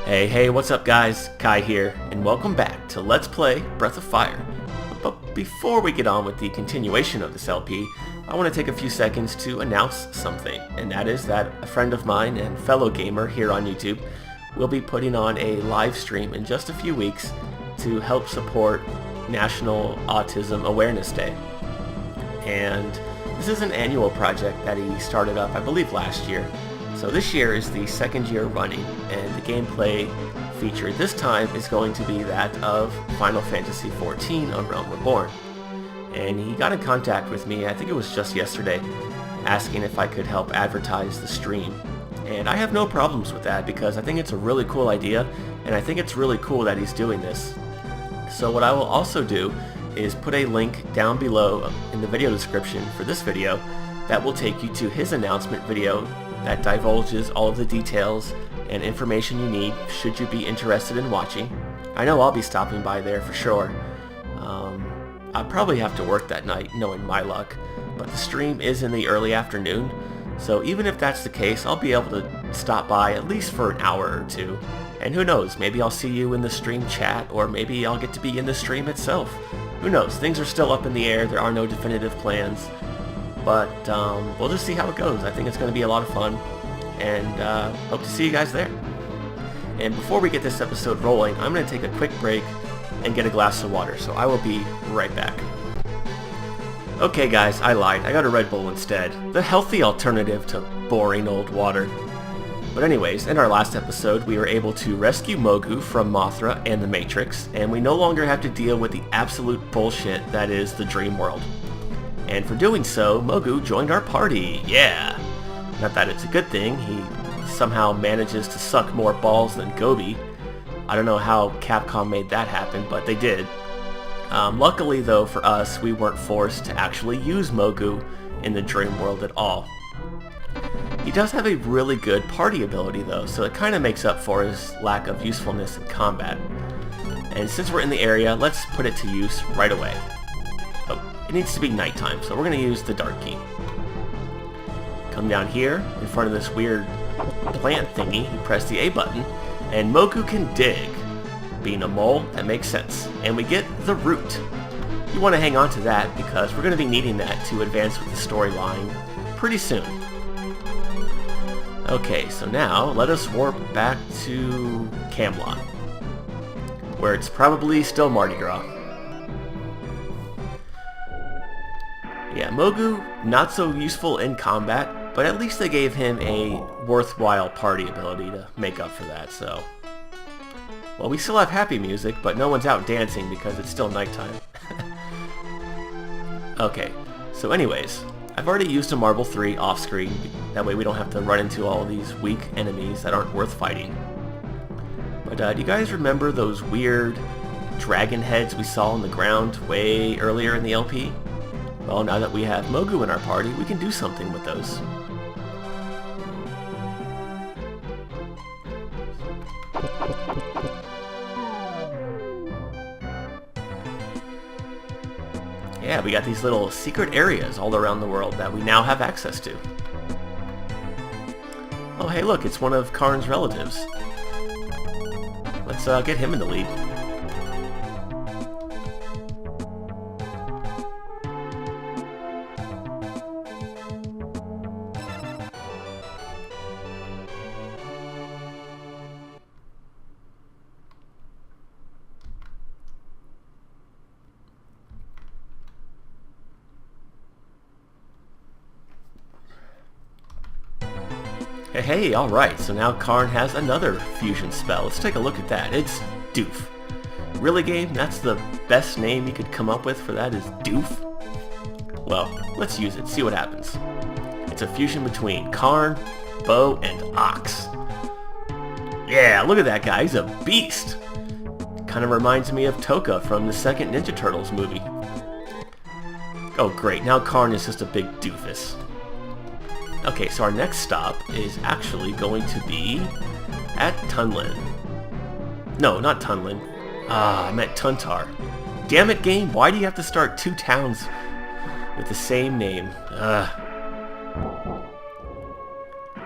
Hey, what's up guys? Kai here, and welcome back to Let's Play Breath of Fire. But before we get on with the continuation of this LP, I want to take a few seconds to announce something, and that is that a friend of mine and fellow gamer here on YouTube will be putting on a live stream in just a few weeks to help support National Autism Awareness Day. And this is an annual project that he started up, I believe, last year. So this year is the second year running, and the gameplay featured this time is going to be that of Final Fantasy XIV: A Realm Reborn. And he got in contact with me, I think it was just yesterday, asking if I could help advertise the stream. And I have no problems with that because I think it's a really cool idea, and I think it's really cool that he's doing this. So what I will also do is put a link down below in the video description for this video that will take you to his announcement video that divulges all of the details and information you need should you be interested in watching. I know I'll be stopping by there for sure. I'll probably have to work that night, knowing my luck, but the stream is in the early afternoon, so even if that's the case, I'll be able to stop by at least for an hour or two. And who knows, maybe I'll see you in the stream chat, or maybe I'll get to be in the stream itself. Who knows, things are still up in the air, there are no definitive plans. But we'll just see how it goes. I think it's going to be a lot of fun, and hope to see you guys there. And before we get this episode rolling, I'm going to take a quick break and get a glass of water, so I will be right back. Okay guys, I lied. I got a Red Bull instead. The healthy alternative to boring old water. But anyways, in our last episode, we were able to rescue Mogu from Mothra and the Matrix, and we no longer have to deal with the absolute bullshit that is the Dream World. And for doing so, Mogu joined our party, yeah! Not that it's a good thing, he somehow manages to suck more balls than Gobi. I don't know how Capcom made that happen, but they did. Luckily though for us, we weren't forced to actually use Mogu in the Dream World at all. He does have a really good party ability though, so it kind of makes up for his lack of usefulness in combat. And since we're in the area, let's put it to use right away. It needs to be nighttime, so we're going to use the dark key. Come down here, in front of this weird plant thingy, you press the A button, and Mogu can dig. Being a mole, that makes sense. And we get the root. You want to hang on to that, because we're going to be needing that to advance with the storyline pretty soon. Okay, so now, let us warp back to Camelot, where it's probably still Mardi Gras. Yeah, Mogu, not so useful in combat, but at least they gave him a worthwhile party ability to make up for that, so... Well, we still have happy music, but no one's out dancing because it's still nighttime. Okay, so anyways, I've already used a Marble 3 off-screen, that way we don't have to run into all these weak enemies that aren't worth fighting. But do you guys remember those weird dragon heads we saw on the ground way earlier in the LP? Well, now that we have Mogu in our party, we can do something with those. Yeah, we got these little secret areas all around the world that we now have access to. Oh, hey look, it's one of Karn's relatives. Let's get him in the lead. Hey, alright, so now Karn has another fusion spell. Let's take a look at that. It's Doof. Really, game? That's the best name you could come up with for that is Doof? Well, let's use it, see what happens. It's a fusion between Karn, Bow, and Ox. Yeah, look at that guy, he's a beast! Kind of reminds me of Tokka from the second Ninja Turtles movie. Oh great, now Karn is just a big doofus. Okay, so our next stop is actually going to be at Tunlin. No, not Tunlin. I meant Tuntar. Damn it, game, why do you have to start two towns with the same name?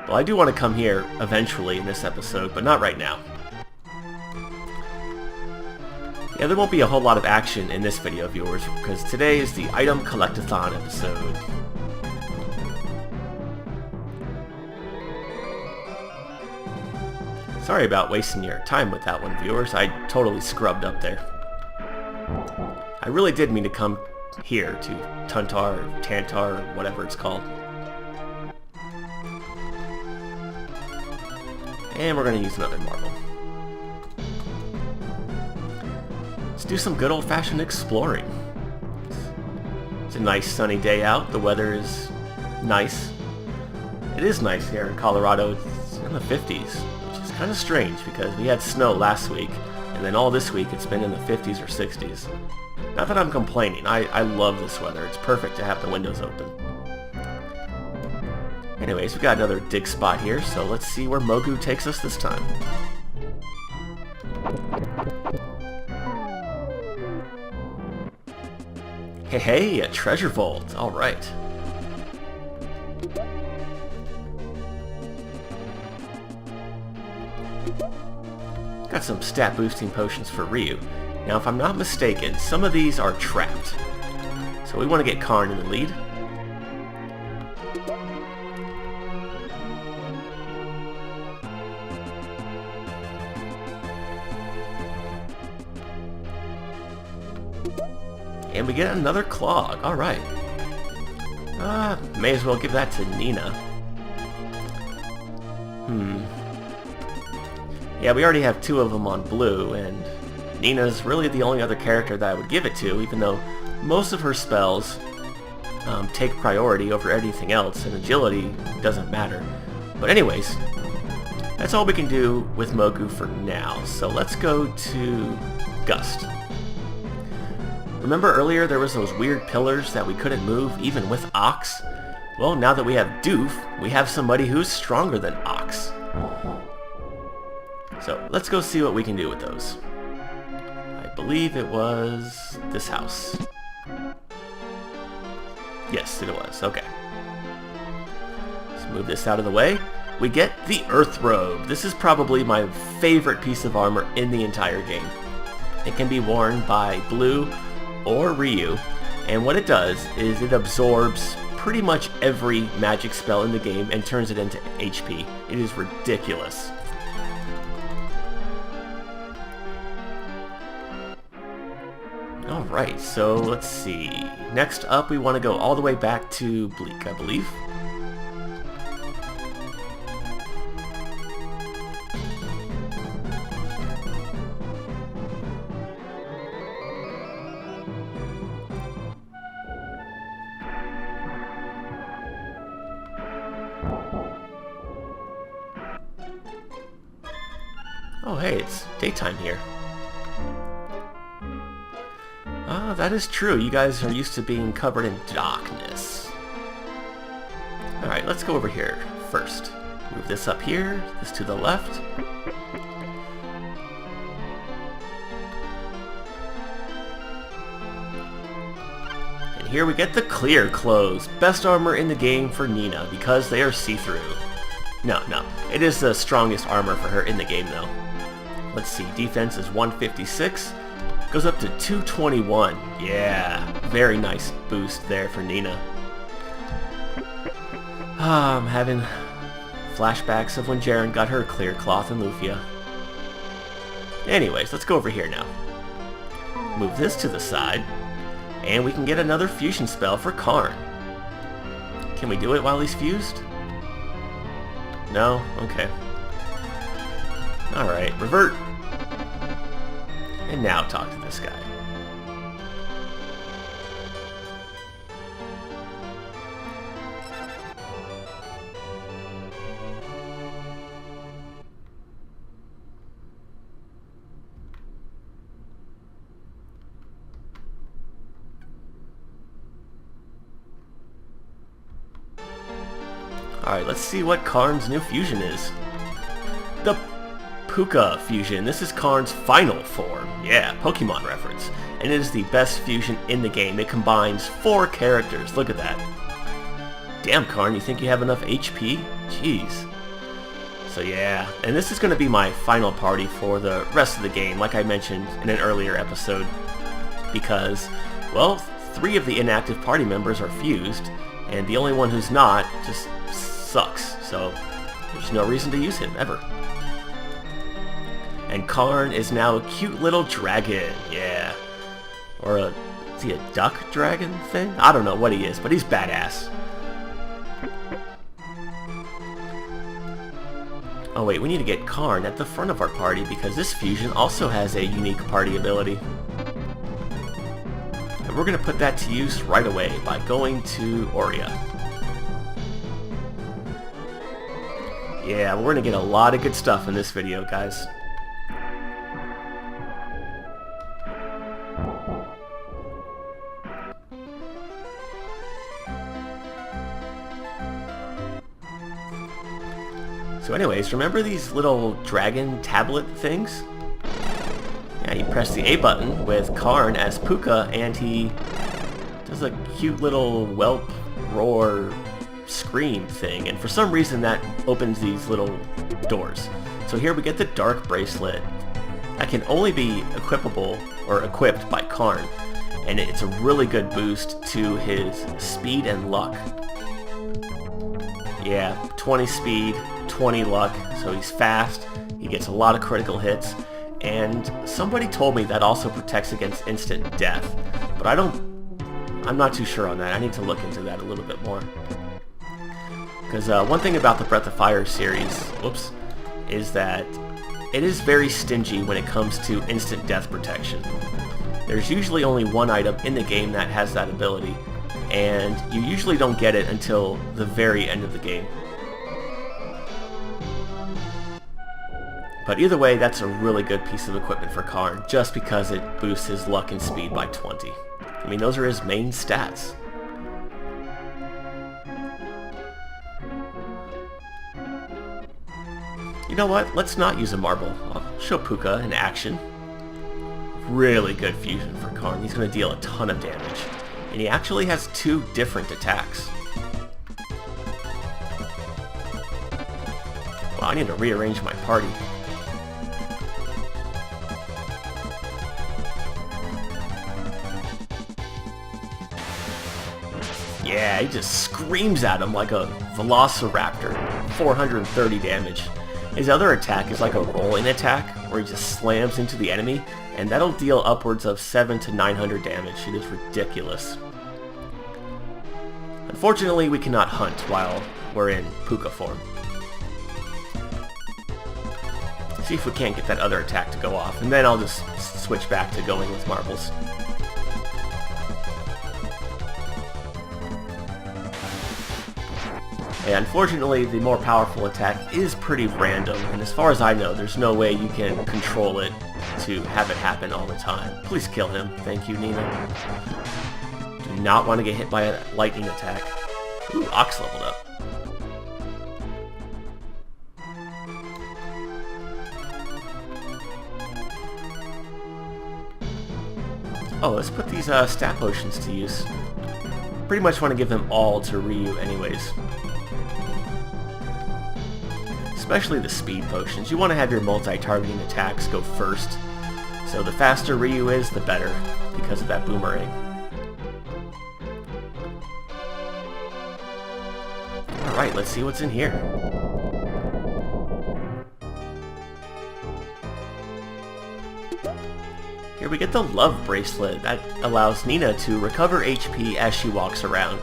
Well, I do want to come here eventually in this episode, but not right now. Yeah, there won't be a whole lot of action in this video, viewers, because today is the Item Collectathon episode. Sorry about wasting your time with that one, viewers. I totally scrubbed up there. I really did mean to come here to Tuntar, or Tantar, or whatever it's called. And we're going to use another marble. Let's do some good old-fashioned exploring. It's a nice sunny day out. The weather is nice. It is nice here in Colorado. It's in the 50s, which is kind of strange because we had snow last week, and then all this week it's been in the 50s or 60s. Not that I'm complaining. I love this weather. It's perfect to have the windows open. Anyways, we got another dig spot here, so let's see where Mogu takes us this time. Hey, a treasure vault. All right. Got some stat boosting potions for Ryu. Now, if I'm not mistaken, some of these are trapped. So we want to get Karn in the lead. And we get another clog. Alright. May as well give that to Nina. Yeah, we already have two of them on blue, and Nina's really the only other character that I would give it to, even though most of her spells take priority over anything else, and agility doesn't matter. But anyways, that's all we can do with Mogu for now, so let's go to Gust. Remember earlier there was those weird pillars that we couldn't move even with Ox? Well, now that we have Doof, we have somebody who's stronger than Ox. So let's go see what we can do with those. I believe it was this house. Yes, it was. Okay. Let's move this out of the way. We get the Earth Robe. This is probably my favorite piece of armor in the entire game. It can be worn by Blue or Ryu, and what it does is it absorbs pretty much every magic spell in the game and turns it into HP. It is ridiculous. Alright, so let's see. Next up we want to go all the way back to Bleak, I believe. Oh hey, it's daytime here. Ah, that is true. You guys are used to being covered in darkness. Alright, let's go over here first. Move this up here, this to the left. And here we get the clear clothes. Best armor in the game for Nina because they are see-through. No, it is the strongest armor for her in the game though. Let's see, defense is 156, goes up to 221. Yeah, very nice boost there for Nina. I'm having flashbacks of when Jaren got her clear cloth in Lufia. Anyways, let's go over here now. Move this to the side, and we can get another fusion spell for Karn. Can we do it while he's fused? No? Okay. Alright, revert. And now talk to this guy. Alright, let's see what Karn's new fusion is. The Puka fusion. This is Karn's final form. Yeah, Pokemon reference. And it is the best fusion in the game. It combines 4 characters. Look at that. Damn, Karn, you think you have enough HP? Jeez. So yeah, and this is going to be my final party for the rest of the game, like I mentioned in an earlier episode, because, well, 3 of the inactive party members are fused, and the only one who's not just sucks, so there's no reason to use him, ever. And Karn is now a cute little dragon, yeah. Or is he a duck dragon thing? I don't know what he is, but he's badass. Oh wait, we need to get Karn at the front of our party because this fusion also has a unique party ability. And we're going to put that to use right away by going to Aurea. Yeah, we're going to get a lot of good stuff in this video, guys. So anyways, remember these little dragon tablet things? Yeah, you press the A button with Karn as Puka, and he does a cute little whelp, roar, scream thing, and for some reason that opens these little doors. So here we get the Dark Bracelet. That can only be equipable, or equipped by Karn, and it's a really good boost to his speed and luck. Yeah, 20 speed, 20 luck, so he's fast, he gets a lot of critical hits, and somebody told me that also protects against instant death, but I'm not too sure on that. I need to look into that a little bit more. Because one thing about the Breath of Fire series, whoops, is that it is very stingy when it comes to instant death protection. There's usually only one item in the game that has that ability, and you usually don't get it until the very end of the game. But either way, that's a really good piece of equipment for Karn, just because it boosts his luck and speed by 20. I mean, those are his main stats. You know what? Let's not use a marble. I'll show Puka in action. Really good fusion for Karn. He's going to deal a ton of damage. And he actually has 2 different attacks. Well, I need to rearrange my party. Yeah, he just screams at him like a velociraptor. 430 damage. His other attack is like a rolling attack, where he just slams into the enemy, and that'll deal upwards of 700 to 900 damage. It is ridiculous. Unfortunately, we cannot hunt while we're in Puka form. See if we can't get that other attack to go off, and then I'll just switch back to going with marbles. Yeah, unfortunately, the more powerful attack is pretty random, and as far as I know, there's no way you can control it to have it happen all the time. Please kill him. Thank you, Nina. Do not want to get hit by a lightning attack. Ooh, Ox leveled up. Oh, let's put these stat potions to use. Pretty much want to give them all to Ryu anyways. Especially the speed potions. You want to have your multi-targeting attacks go first. So the faster Ryu is, the better, because of that boomerang. Alright, let's see what's in here. Here we get the Love Bracelet. That allows Nina to recover HP as she walks around.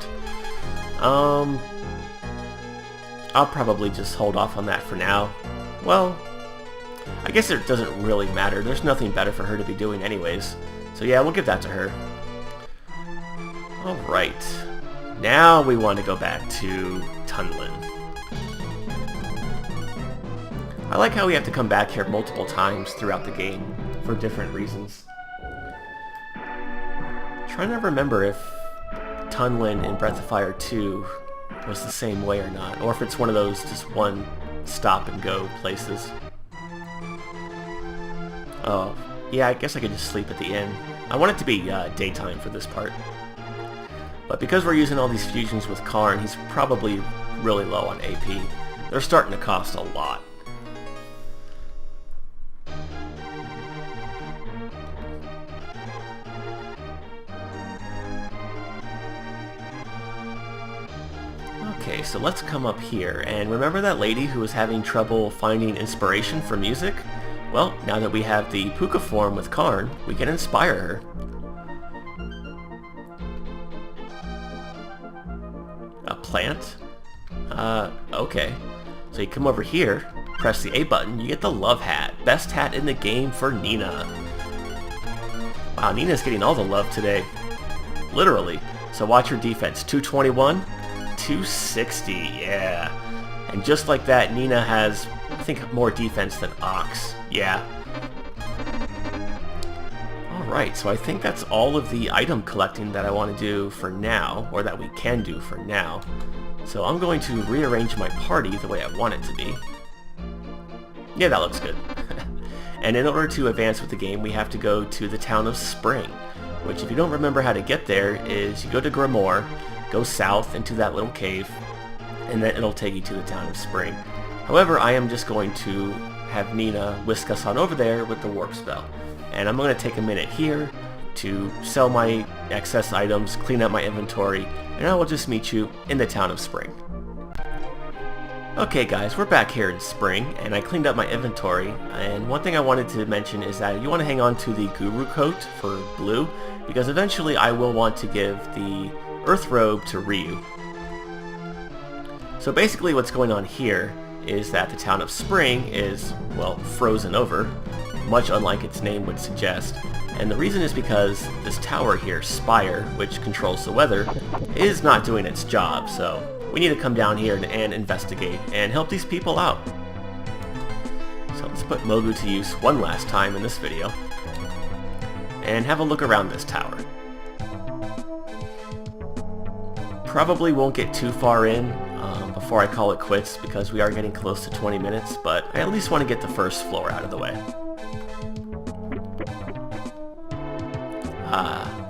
I'll probably just hold off on that for now. Well, I guess it doesn't really matter. There's nothing better for her to be doing anyways. So yeah, we'll give that to her. Alright. Now we want to go back to Tunlin. I like how we have to come back here multiple times throughout the game for different reasons. Trying to remember if Tunlin in Breath of Fire 2 was the same way or not, or if it's one of those just one stop and go places. Oh, yeah, I guess I could just sleep at the inn. I want it to be daytime for this part. But because we're using all these fusions with Karn, he's probably really low on AP. They're starting to cost a lot. Okay, so let's come up here, and remember that lady who was having trouble finding inspiration for music? Well, now that we have the Puka form with Karn, we can inspire her. A plant? Okay. So you come over here, press the A button, you get the Love Hat. Best hat in the game for Nina. Wow, Nina's getting all the love today. Literally. So watch her defense. 221, 260, yeah. And just like that, Nina has, I think, more defense than Ox. Yeah. Alright, so I think that's all of the item collecting that I want to do for now, or that we can do for now. So I'm going to rearrange my party the way I want it to be. Yeah, that looks good. And in order to advance with the game, we have to go to the town of Spring, which, if you don't remember how to get there, is you go to Grimoire, go south into that little cave, and then it'll take you to the town of Spring. However, I am just going to have Nina whisk us on over there with the warp spell. And I'm going to take a minute here to sell my excess items, clean up my inventory, and I will just meet you in the town of Spring. Okay guys, we're back here in Spring, and I cleaned up my inventory, and one thing I wanted to mention is that you want to hang on to the Guru Coat for Blue, because eventually I will want to give the Earth Robe to Ryu. So basically what's going on here is that the town of Spring is, well, frozen over, much unlike its name would suggest. And the reason is because this tower here, Spire, which controls the weather, is not doing its job, so we need to come down here and investigate and help these people out. So let's put Mogu to use one last time in this video and have a look around this tower. Probably won't get too far in before I call it quits, because we are getting close to 20 minutes, but I at least want to get the first floor out of the way.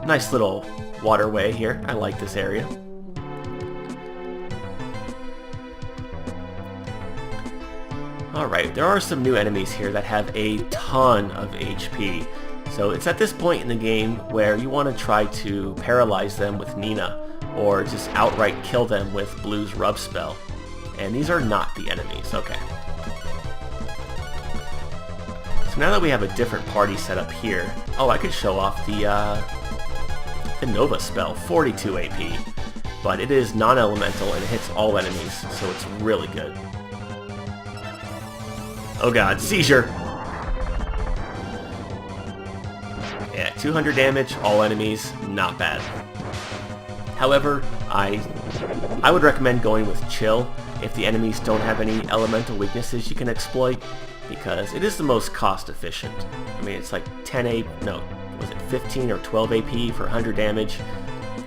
Nice little waterway here. I like this area. Alright, there are some new enemies here that have a ton of HP. So it's at this point in the game where you want to try to paralyze them with Nina, or just outright kill them with Blue's rub spell. And these are not the enemies, okay. So now that we have a different party set up here, oh, I could show off the Nova spell, 42 AP. But it is non-elemental and it hits all enemies, so it's really good. Oh god, seizure! Yeah, 200 damage, all enemies, not bad. However, I would recommend going with Chill if the enemies don't have any elemental weaknesses you can exploit, because it is the most cost efficient. I mean, it's like 10 AP, no, was it 15 or 12 AP for 100 damage?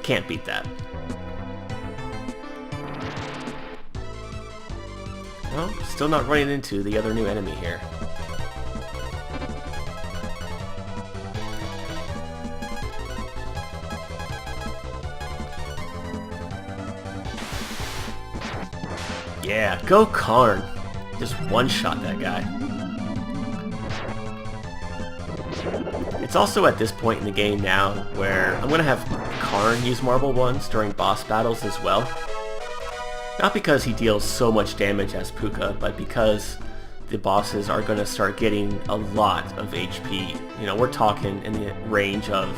Can't beat that. Well, still not running into the other new enemy here. Yeah, go Karn! Just one-shot that guy. It's also at this point in the game now where I'm going to have Karn use Marble Ones during boss battles as well. Not because he deals so much damage as Puka, but because the bosses are going to start getting a lot of HP. You know, we're talking in the range of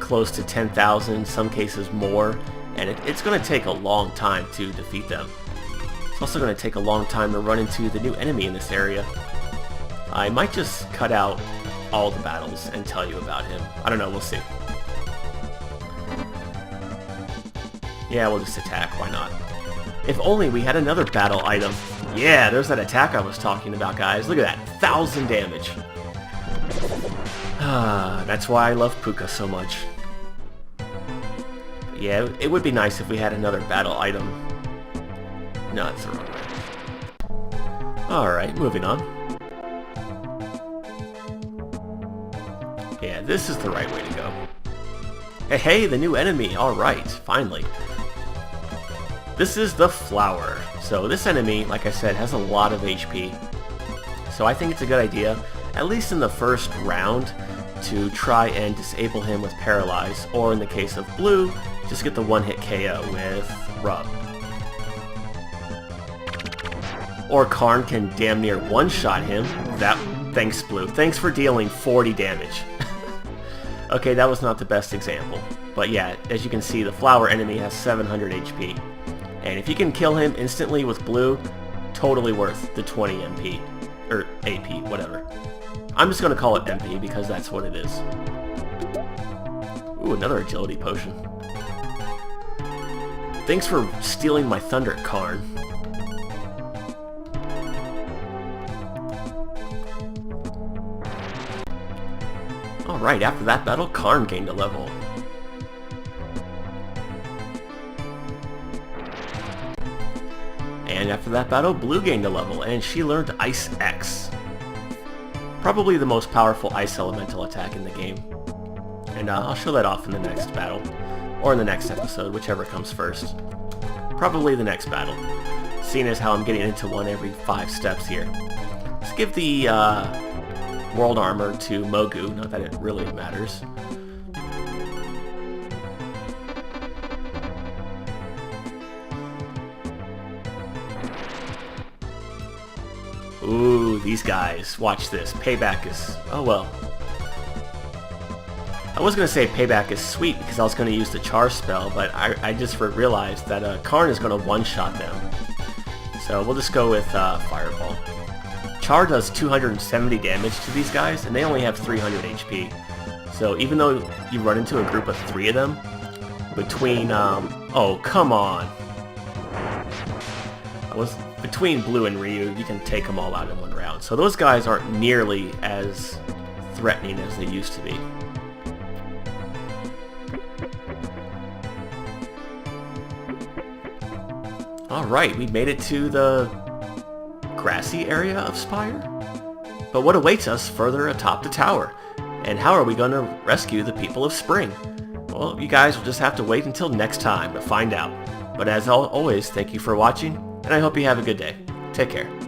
close to 10,000, some cases more, and it's going to take a long time to defeat them. It's also going to take a long time to run into the new enemy in this area. I might just cut out all the battles and tell you about him. I don't know, we'll see. Yeah, we'll just attack, why not? If only we had another battle item. Yeah, there's that attack I was talking about, guys. Look at that, 1,000 damage. That's why I love Puka so much. But yeah, it would be nice if we had another battle item. No, that's the wrong way. Alright, moving on. Yeah, this is the right way to go. Hey, the new enemy! Alright, finally. This is the Flower. So this enemy, like I said, has a lot of HP. So I think it's a good idea, at least in the first round, to try and disable him with Paralyze, or in the case of Blue, just get the one-hit KO with Rub. Or Karn can damn near one-shot him. Thanks, Blue. Thanks for dealing 40 damage. Okay, that was not the best example. But yeah, as you can see, the flower enemy has 700 HP. And if you can kill him instantly with Blue, totally worth the 20 MP. Or AP, whatever. I'm just going to call it MP because that's what it is. Ooh, another agility potion. Thanks for stealing my thunder, Karn. Alright, after that battle, Karn gained a level. And after that battle, Blue gained a level, and she learned Ice X. Probably the most powerful ice elemental attack in the game. And I'll show that off in the next battle. Or in the next episode, whichever comes first. Probably the next battle. Seeing as how I'm getting into one every 5 steps here. Let's give the world armor to Mogu, not that it really matters. Ooh, these guys. Watch this. Payback is... oh well. I was going to say Payback is sweet because I was going to use the Char spell, but I just realized that Karn is going to one-shot them. So we'll just go with Fireball. Char does 270 damage to these guys, and they only have 300 HP. So even though you run into a group of 3 of them, between... oh, come on! Between Blue and Ryu, you can take them all out in one round. So those guys aren't nearly as threatening as they used to be. Alright, we made it to the grassy area of Spire. But what awaits us further atop the tower? And how are we going to rescue the people of Spring? Well, you guys will just have to wait until next time to find out. But as always, thank you for watching, and I hope you have a good day. Take care.